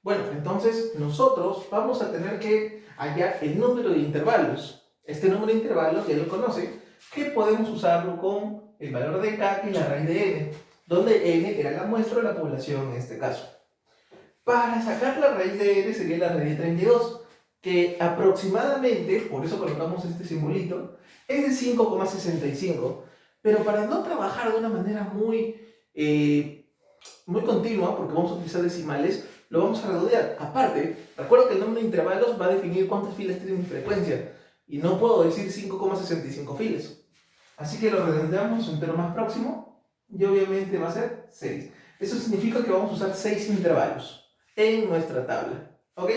Bueno, entonces nosotros vamos a tener que hallar el número de intervalos. Este número de intervalos ya lo conoce, que podemos usarlo con el valor de k, que es la raíz de n, donde n era la muestra de la población en este caso. Para sacar la raíz de n sería la raíz de 32, que aproximadamente, por eso colocamos este simbolito, es de 5,65. Pero para no trabajar de una manera muy continua, porque vamos a utilizar decimales, lo vamos a redondear. Aparte, recuerda que el número de intervalos va a definir cuántas filas tiene mi frecuencia, y no puedo decir 5,65 filas. Así que lo redondeamos a su entero más próximo, y obviamente va a ser 6. Eso significa que vamos a usar 6 intervalos en nuestra tabla, ¿ok?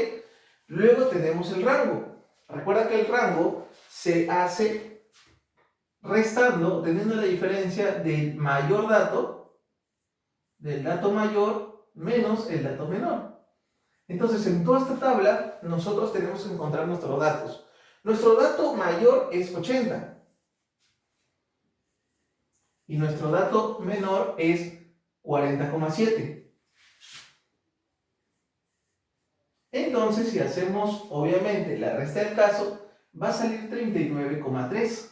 Luego tenemos el rango. Recuerda que el rango se hace restando, teniendo la diferencia del dato mayor menos el dato menor. Entonces, en toda esta tabla, nosotros tenemos que encontrar nuestros datos. Nuestro dato mayor es 80. Y nuestro dato menor es 40,7. Entonces, si hacemos, obviamente, la resta del caso, va a salir 39,3.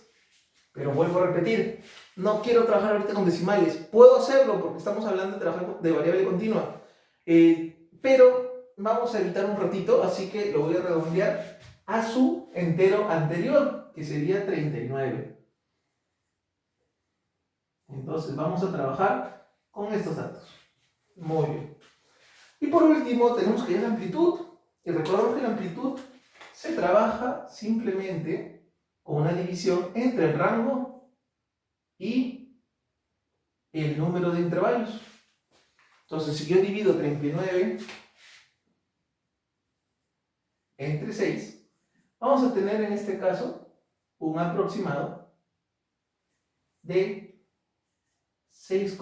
Pero vuelvo a repetir, no quiero trabajar ahorita con decimales. Puedo hacerlo porque estamos hablando de trabajar de variable continua. Pero vamos a evitar un ratito, así que lo voy a redondear a su entero anterior, que sería 39. Entonces vamos a trabajar con estos datos. Muy bien. Y por último tenemos que ir a la amplitud. Y recordamos que la amplitud se trabaja simplemente con una división entre el rango y el número de intervalos. Entonces, si yo divido 39 entre 6, vamos a tener en este caso un aproximado de 6,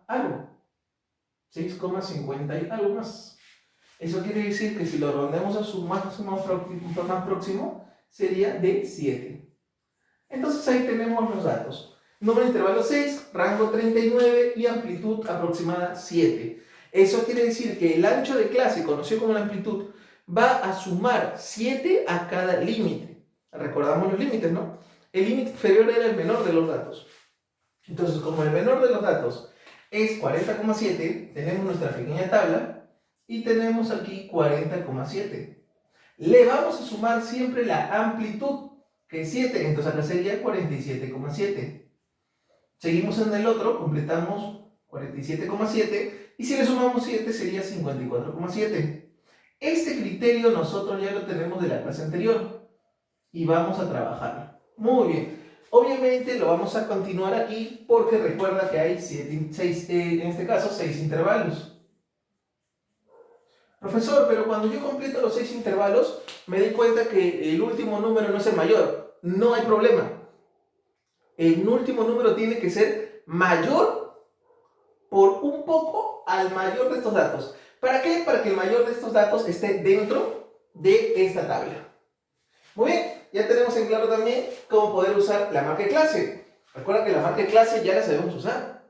algo. 6,50 y algo más. Eso quiere decir que si lo redondeamos a su máximo más próximo, sería de 7. Entonces ahí tenemos los datos. Número de intervalo 6, rango 39 y amplitud aproximada 7. Eso quiere decir que el ancho de clase, conocido como la amplitud, va a sumar 7 a cada límite. Recordamos los límites, ¿no? El límite inferior era el menor de los datos. Entonces, como el menor de los datos es 40,7, tenemos nuestra pequeña tabla y tenemos aquí 40,7. Le vamos a sumar siempre la amplitud, que es 7, entonces acá sería 47,7. Seguimos en el otro, completamos 47,7 y si le sumamos 7 sería 54,7. Este criterio nosotros ya lo tenemos de la clase anterior y vamos a trabajarlo. Muy bien. Obviamente lo vamos a continuar aquí porque recuerda que hay en este caso 6 intervalos. Profesor, pero cuando yo completo los 6 intervalos, me doy cuenta que el último número no es el mayor. No hay problema. El último número tiene que ser mayor por un poco al mayor de estos datos. ¿Para qué? Para que el mayor de estos datos esté dentro de esta tabla. Muy bien, ya tenemos en claro también cómo poder usar la marca de clase. Recuerda que la marca de clase ya la sabemos usar.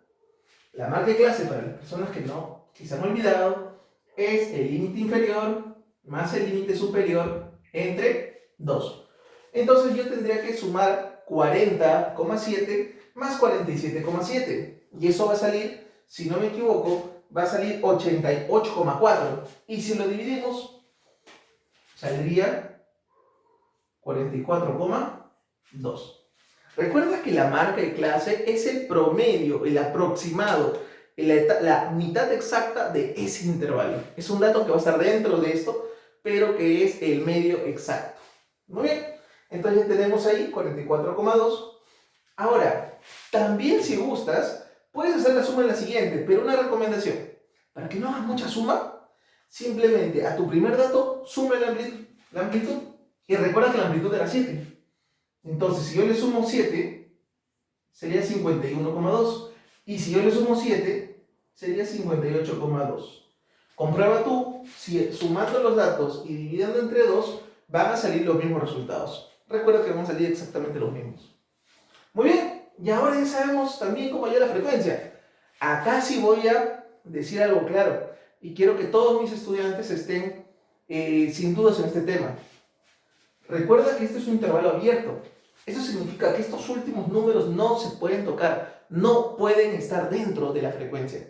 La marca de clase, para las personas que no, que se han olvidado, es el límite inferior más el límite superior entre 2. Entonces yo tendría que sumar 40,7 más 47,7. Y eso va a salir, si no me equivoco, va a salir 88,4. Y si lo dividimos, saldría 44,2. Recuerda que la marca de clase es el promedio, el aproximado, la mitad exacta de ese intervalo. Es un dato que va a estar dentro de esto, pero que es el medio exacto. Muy bien, entonces ya tenemos ahí 44,2. Ahora, también si gustas, puedes hacer la suma en la siguiente, pero una recomendación. Para que no hagas mucha suma, simplemente a tu primer dato, suma la amplitud. Y recuerda que la amplitud era 7. Entonces, si yo le sumo 7, sería 51,2. Y si yo le sumo 7, sería 58,2. Comprueba tú si sumando los datos y dividiendo entre 2 van a salir los mismos resultados. Recuerda que van a salir exactamente los mismos. Muy bien, y ahora ya sabemos también cómo hallar la frecuencia. Acá sí voy a decir algo claro. y quiero que todos mis estudiantes estén sin dudas en este tema. Recuerda que este es un intervalo abierto. Eso significa que estos últimos números no se pueden tocar, no pueden estar dentro de la frecuencia.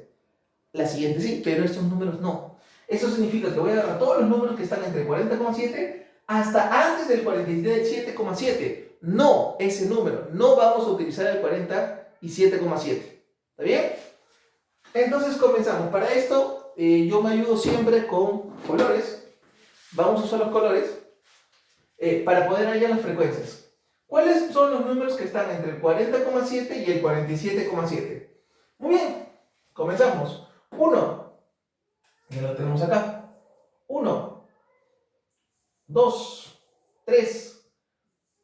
La siguiente sí, pero estos números no. Eso significa que voy a agarrar todos los números que están entre 40,7 hasta antes del 47,7. No ese número, no vamos a utilizar el 47,7. ¿Está bien? Entonces comenzamos. Para esto yo me ayudo siempre con colores. Vamos a usar los colores para poder hallar las frecuencias. ¿Cuáles son los números que están entre el 40,7 y el 47,7? Muy bien, comenzamos. 1, ya lo tenemos acá. 1, 2, 3,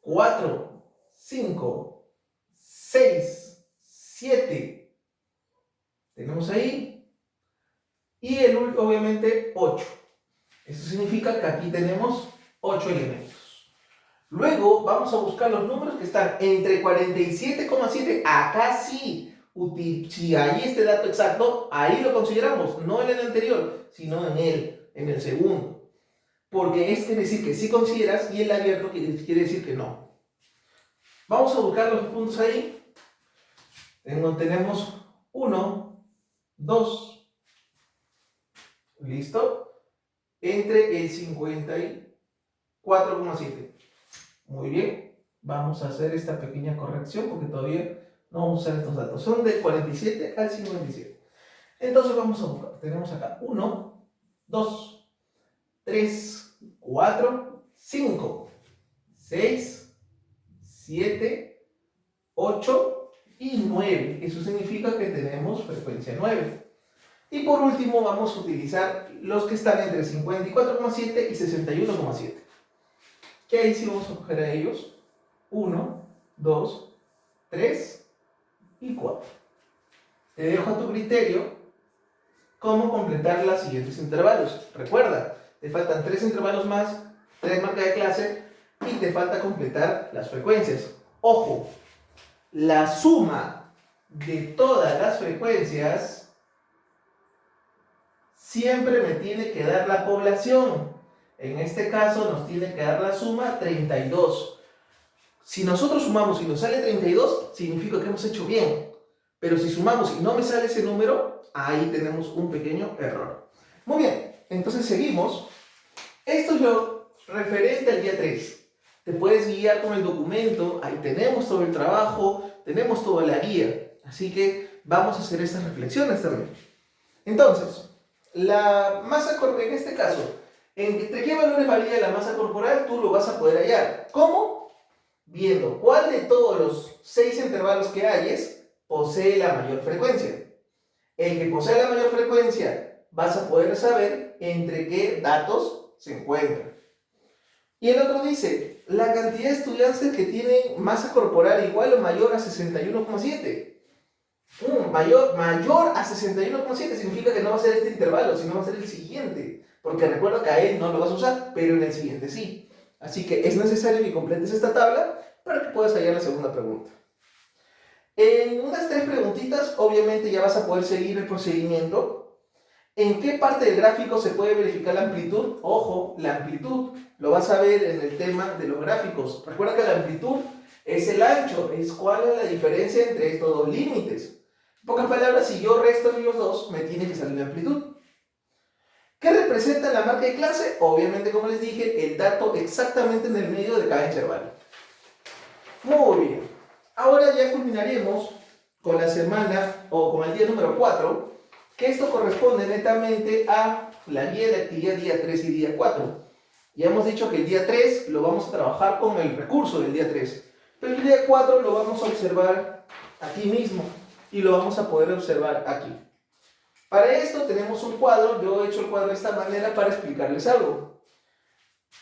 4, 5, 6, 7. Tenemos ahí. Y obviamente 8. Eso significa que aquí tenemos 8 elementos. Luego vamos a buscar los números que están entre 47,7. Acá sí, si hay este dato exacto, ahí lo consideramos, no en el anterior, sino en el segundo. Porque este quiere decir que sí consideras y el abierto quiere decir que no. Vamos a buscar los puntos ahí. Tenemos 1, 2, ¿listo? Entre el 54,7. Muy bien, vamos a hacer esta pequeña corrección porque todavía no vamos a usar estos datos. Son del 47 al 57. Entonces vamos a buscar. Tenemos acá 1, 2, 3, 4, 5, 6, 7, 8 y 9. Eso significa que tenemos frecuencia 9. Y por último vamos a utilizar los que están entre 54,7 y 61,7. Que ahí sí vamos a coger a ellos. 1, 2, 3 y 4. Te dejo a tu criterio cómo completar los siguientes intervalos. Recuerda, te faltan 3 intervalos más, 3 marcas de clase y te falta completar las frecuencias. Ojo, la suma de todas las frecuencias siempre me tiene que dar la población. En este caso nos tiene que dar la suma 32. Si nosotros sumamos y nos sale 32, significa que hemos hecho bien. Pero si sumamos y no me sale ese número, ahí tenemos un pequeño error. Muy bien, entonces seguimos. Esto es lo referente al día 3. Te puedes guiar con el documento, ahí tenemos todo el trabajo, tenemos toda la guía. Así que vamos a hacer estas reflexiones también. Entonces, la masa corporal, en este caso, ¿entre qué valores varía la masa corporal? Tú lo vas a poder hallar. ¿Cómo? Viendo cuál de todos los 6 intervalos que hayes posee la mayor frecuencia. El que posee la mayor frecuencia vas a poder saber entre qué datos se encuentran. Y el otro dice, la cantidad de estudiantes que tienen masa corporal igual o mayor a 61,7. Mayor a 61,7 significa que no va a ser este intervalo, sino va a ser el siguiente. Porque recuerda que a él no lo vas a usar, pero en el siguiente sí. Así que es necesario que completes esta tabla para que puedas hallar la segunda pregunta. En unas 3 preguntitas, obviamente ya vas a poder seguir el procedimiento. ¿En qué parte del gráfico se puede verificar la amplitud? Ojo, la amplitud lo vas a ver en el tema de los gráficos. Recuerda que la amplitud es el ancho, es cuál es la diferencia entre estos dos límites. En pocas palabras, si yo resto los dos, me tiene que salir la amplitud. ¿Qué representa la marca de clase? Obviamente, como les dije, el dato exactamente en el medio de cada intervalo. Muy bien. Ahora ya culminaremos con la semana o con el día número 4, que esto corresponde netamente a la guía de actividad día 3 y día 4. Ya hemos dicho que el día 3 lo vamos a trabajar con el recurso del día 3, pero el día 4 lo vamos a observar aquí mismo y lo vamos a poder observar aquí. Para esto tenemos un cuadro, yo he hecho el cuadro de esta manera para explicarles algo.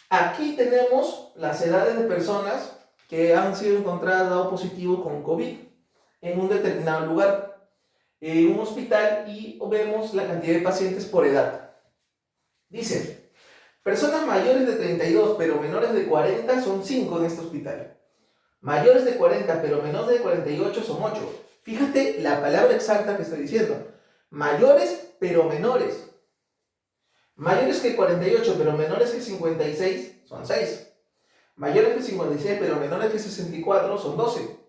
Aquí tenemos las edades de personas que han sido encontradas dado positivo con COVID en un determinado lugar, en un hospital, y vemos la cantidad de pacientes por edad. Dice, personas mayores de 32 pero menores de 40 son 5 en este hospital. Mayores de 40 pero menores de 48 son 8. Fíjate la palabra exacta que estoy diciendo. Mayores pero menores. Mayores que 48 pero menores que 56 son 6. Mayores que 56 pero menores que 64 son 12.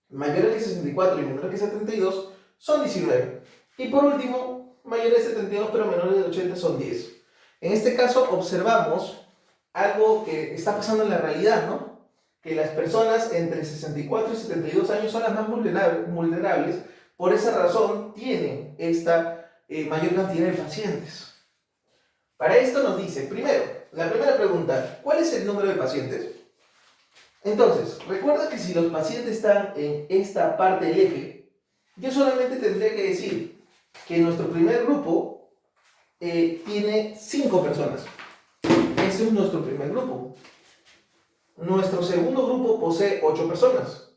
Mayores que 64 y menores que 72 son 19. Y por último, mayores de 72 pero menores de 80 son 10. En este caso observamos algo que está pasando en la realidad, ¿no? Que las personas entre 64 y 72 años son las más vulnerables, por esa razón tienen esta mayor cantidad de pacientes. Para esto nos dice, primero, la primera pregunta, ¿cuál es el número de pacientes? Entonces, recuerda que si los pacientes están en esta parte del eje, yo solamente tendría que decir que nuestro primer grupo tiene 5 personas. Ese es nuestro primer grupo. Nuestro segundo grupo posee 8 personas.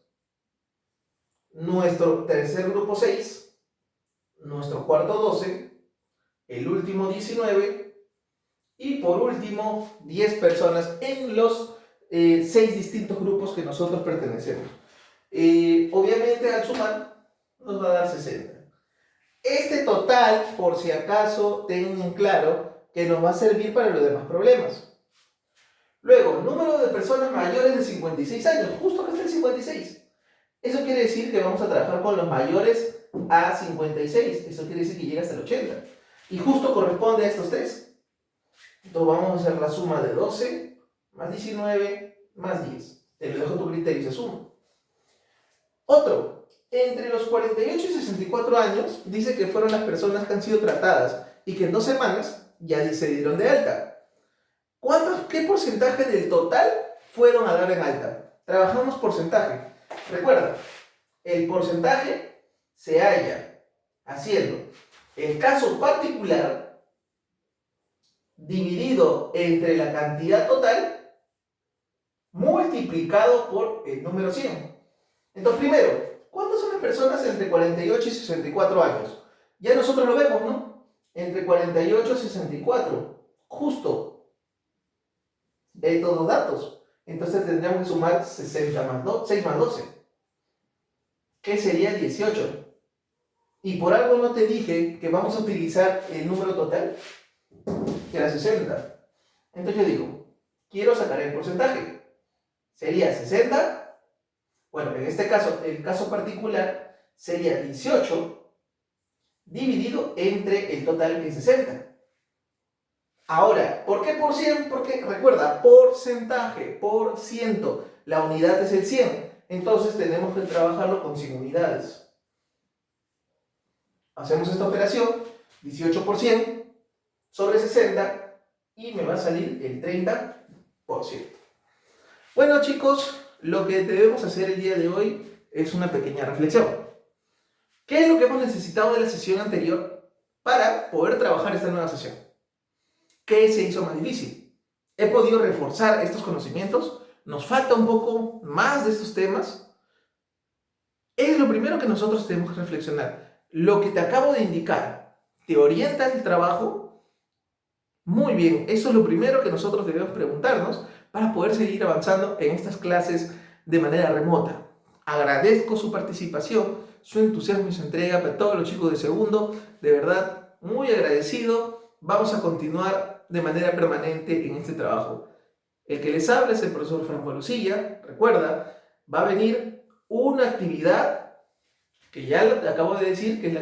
Nuestro tercer grupo 6. Nuestro cuarto 12. El último 19. Y por último 10 personas en los 6 distintos grupos que nosotros pertenecemos. Obviamente al sumar nos va a dar 60. Este total, por si acaso tengan claro, que nos va a servir para los demás problemas. Luego, número de personas mayores de 56 años, justo que está el 56. Eso quiere decir que vamos a trabajar con los mayores a 56. Eso quiere decir que llega hasta el 80. Y justo corresponde a estos tres. Entonces vamos a hacer la suma de 12 más 19 más 10. Te lo dejo a tu criterio y se suma. Otro, entre los 48 y 64 años, dice que fueron las personas que han sido tratadas y que en 2 semanas ya se dieron de alta. ¿Qué porcentaje del total fueron a dar en alta? Trabajamos porcentaje. Recuerda, el porcentaje se halla haciendo el caso particular dividido entre la cantidad total multiplicado por el número 100. Entonces, primero, ¿cuántas son las personas entre 48 y 64 años? Ya nosotros lo vemos, ¿no? Entre 48 y 64. Justo. Estos dos datos. Entonces tendríamos que sumar 60 más 6 más 12. Que sería 18. Y por algo no te dije que vamos a utilizar el número total, que era 60. Entonces yo digo, quiero sacar el porcentaje. Sería 60. Bueno, en este caso, el caso particular sería 18 dividido entre el total que es 60. Ahora, ¿por qué por 100? Porque recuerda, porcentaje, por ciento, la unidad es el 100. Entonces tenemos que trabajarlo con 100 unidades. Hacemos esta operación, 18% sobre 60 y me va a salir el 30%. Bueno chicos, lo que debemos hacer el día de hoy es una pequeña reflexión. ¿Qué es lo que hemos necesitado de la sesión anterior para poder trabajar esta nueva sesión? ¿Qué se hizo más difícil? ¿He podido reforzar estos conocimientos? ¿Nos falta un poco más de estos temas? Es lo primero que nosotros tenemos que reflexionar. Lo que te acabo de indicar, ¿te orienta el trabajo? Muy bien, eso es lo primero que nosotros debemos preguntarnos para poder seguir avanzando en estas clases de manera remota. Agradezco su participación, su entusiasmo y su entrega para todos los chicos de segundo. De verdad, muy agradecido. Vamos a continuar de manera permanente en este trabajo. El que les habla es el profesor Franco Lucilla. Recuerda, va a venir una actividad que ya acabo de decir, que es la